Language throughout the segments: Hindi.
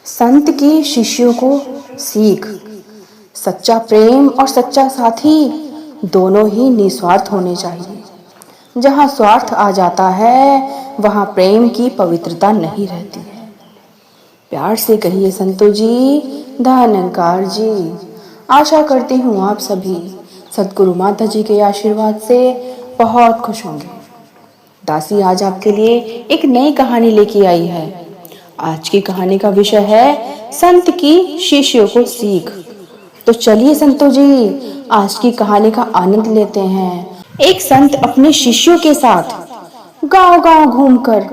संत की शिष्यों को सीख। सच्चा प्रेम और सच्चा साथी दोनों ही निस्वार्थ होने चाहिए। जहाँ स्वार्थ आ जाता है वहाँ प्रेम की पवित्रता नहीं रहती है। प्यार से कहिए संतो जी, धन्यकार जी। आशा करती हूँ आप सभी सद्गुरु माता जी के आशीर्वाद से बहुत खुश होंगे। दासी आज आपके लिए एक नई कहानी लेके आई है। आज की कहानी का विषय है संत की शिष्यों को सीख। तो चलिए संतो जी, आज की कहानी का आनंद लेते हैं। एक संत अपने शिष्यों के साथ गांव-गांव घूमकर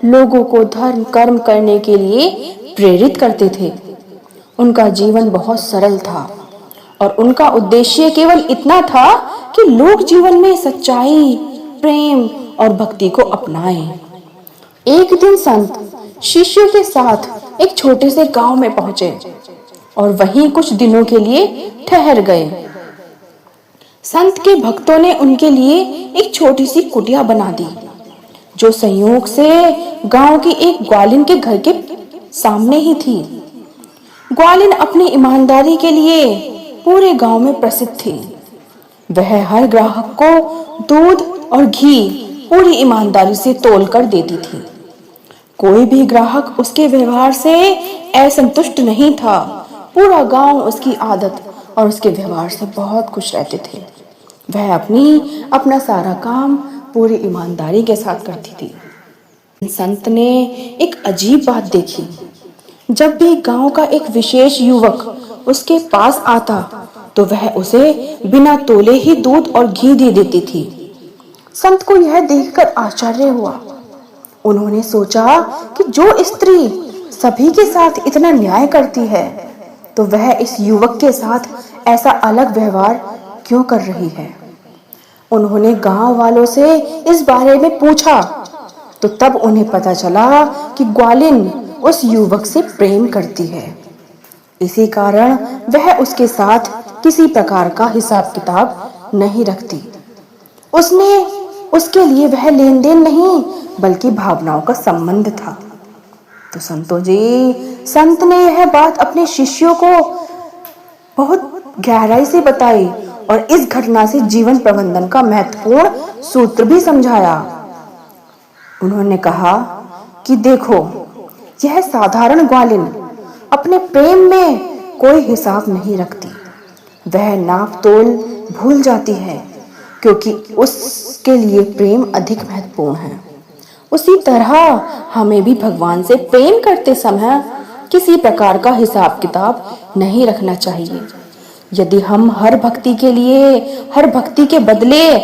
लोगों को धर्म कर्म करने के लिए प्रेरित करते थे। उनका जीवन बहुत सरल था और उनका उद्देश्य केवल इतना था कि लोग जीवन में सच्चाई, प्रेम और भक्ति को अपनाएं। एक दिन संत शिष्यों के साथ एक छोटे से गांव में पहुंचे और वहीं कुछ दिनों के लिए ठहर गए। संत के भक्तों ने उनके लिए एक छोटी सी कुटिया बना दी, जो संयोग से गांव की एक ग्वालिन के घर के सामने ही थी। ग्वालिन अपनी ईमानदारी के लिए पूरे गांव में प्रसिद्ध थी। वह हर ग्राहक को दूध और घी पूरी ईमानदारी से तोल कर देती थी। कोई भी ग्राहक उसके व्यवहार से असंतुष्ट नहीं था। पूरा गांव उसकी आदत और उसके व्यवहार से बहुत खुश रहते थे। वह अपना सारा काम पूरी ईमानदारी के साथ करती थी। संत ने एक अजीब बात देखी। जब भी गांव का एक विशेष युवक उसके पास आता तो वह उसे बिना तोले ही दूध और घी दे देती थी। संत को यह देखकर आश्चर्य हुआ। उन्होंने सोचा कि जो स्त्री सभी के साथ इतना न्याय करती है तो वह इस युवक के साथ ऐसा अलग व्यवहार क्यों कर रही है। उन्होंने गांव वालों से इस बारे में पूछा तो तब उन्हें पता चला कि ग्वालिन उस युवक से प्रेम करती है। इसी कारण वह उसके साथ किसी प्रकार का हिसाब किताब नहीं रखती। उसके लिए वह लेन देन नहीं बल्कि भावनाओं का संबंध था। तो संतो जी, संत ने यह बात अपने शिष्यों को बहुत गहराई से बताई और इस घटना से जीवन प्रबंधन का महत्वपूर्ण सूत्र भी समझाया। उन्होंने कहा कि देखो, यह साधारण ग्वालिन अपने प्रेम में कोई हिसाब नहीं रखती। वह नाप तोल भूल जाती है क्योंकि उसके लिए प्रेम अधिक महत्वपूर्ण है। उसी तरह हमें भी भगवान से प्रेम करते समय किसी प्रकार का हिसाब किताब नहीं रखना चाहिए। यदि हम हर भक्ति के बदले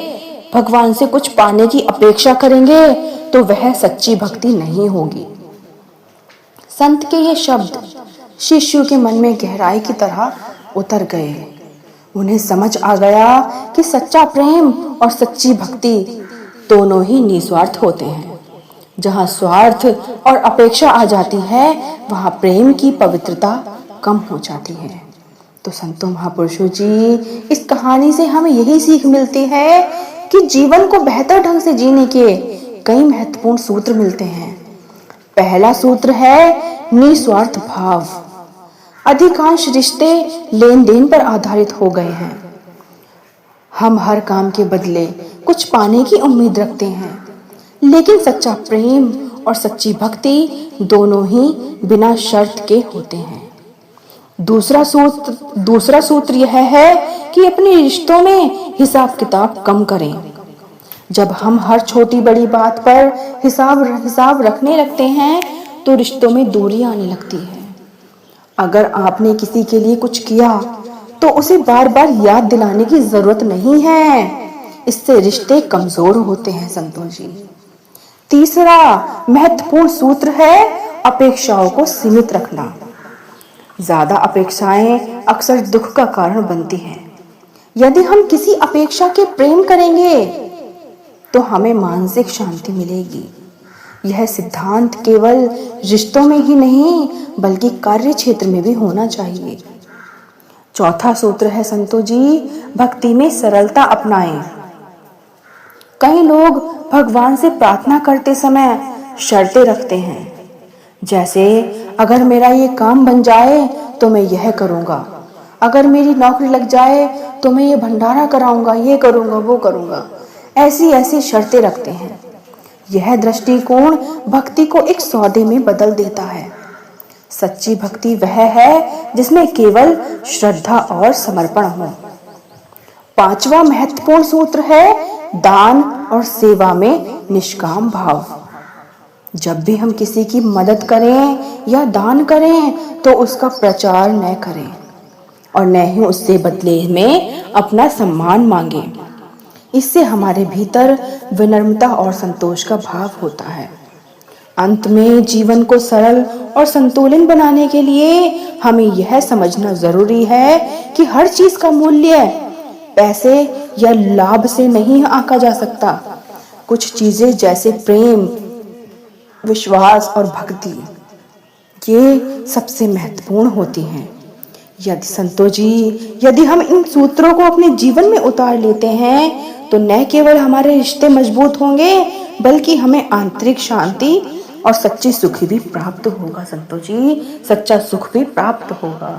भगवान से कुछ पाने की अपेक्षा करेंगे तो वह सच्ची भक्ति नहीं होगी। संत के ये शब्द शिष्यों के मन में गहराई की तरह उतर गए। उन्हें समझ आ गया कि सच्चा प्रेम और सच्ची भक्ति दोनों ही निस्वार्थ होते हैं। जहाँ स्वार्थ और अपेक्षा आ जाती है वहाँ प्रेम की पवित्रता कम हो जाती है। तो संतों महापुरुषों जी, इस कहानी से हमें यही सीख मिलती है कि जीवन को बेहतर ढंग से जीने के कई महत्वपूर्ण सूत्र मिलते हैं। पहला सूत्र है निस्वार्थ भाव। अधिकांश रिश्ते लेन देन पर आधारित हो गए हैं। हम हर काम के बदले कुछ पाने की उम्मीद रखते हैं, लेकिन सच्चा प्रेम और सच्ची भक्ति दोनों ही बिना शर्त के होते हैं। दूसरा सूत्र यह है कि अपने रिश्तों में हिसाब किताब कम करें। जब हम हर छोटी बड़ी बात पर हिसाब रखने लगते हैं तो रिश्तों में दूरी आने लगती है। अगर आपने किसी के लिए कुछ किया तो उसे बार बार याद दिलाने की जरूरत नहीं है। इससे रिश्ते कमजोर होते हैं संतों जी। तीसरा महत्वपूर्ण सूत्र है अपेक्षाओं को सीमित रखना। ज्यादा अपेक्षाएं अक्सर दुख का कारण बनती हैं। यदि हम किसी अपेक्षा के प्रेम करेंगे तो हमें मानसिक शांति मिलेगी। यह सिद्धांत केवल रिश्तों में ही नहीं बल्कि कार्य क्षेत्र में भी होना चाहिए। चौथा सूत्र है संतो जी, भक्ति में सरलता अपनाएं। कई लोग भगवान से प्रार्थना करते समय शर्तें रखते हैं, जैसे अगर मेरा ये काम बन जाए तो मैं यह करूँगा, अगर मेरी नौकरी लग जाए तो मैं ये भंडारा कराऊंगा, ये करूँगा, वो करूँगा। ऐसी ऐसी शर्तें रखते हैं। यह दृष्टिकोण भक्ति को एक सौदे में बदल देता है। सच्ची भक्ति वह है जिसमें केवल श्रद्धा और समर्पण हो। पांचवा महत्वपूर्ण सूत्र है दान और सेवा में निष्काम भाव। जब भी हम किसी की मदद करें या दान करें तो उसका प्रचार न करें और न ही उससे बदले में अपना सम्मान मांगे। इससे हमारे भीतर विनम्रता और संतोष का भाव होता है। अंत में जीवन को सरल और संतुलित बनाने के लिए हमें यह समझना जरूरी है कि हर चीज का मूल्य पैसे या लाभ से नहीं आंका जा सकता। कुछ चीजें जैसे प्रेम, विश्वास और भक्ति ये सबसे महत्वपूर्ण होती हैं। यदि संतो जी, यदि हम इन सूत्रों को अपने जीवन में उतार लेते हैं तो न केवल हमारे रिश्ते मजबूत होंगे बल्कि हमें आंतरिक शांति और सच्ची सुख भी प्राप्त होगा। संतो जी, सच्चा सुख भी प्राप्त होगा।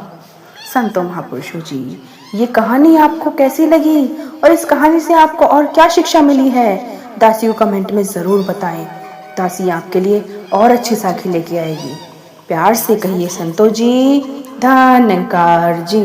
संतो महापुरुषों जी, ये कहानी आपको कैसी लगी और इस कहानी से आपको और क्या शिक्षा मिली है, दासी को कमेंट में जरूर बताएं। दासी आपके लिए और अच्छी साखी लेके आएगी। प्यार से कहिए संतो जी, धन्यकार जी।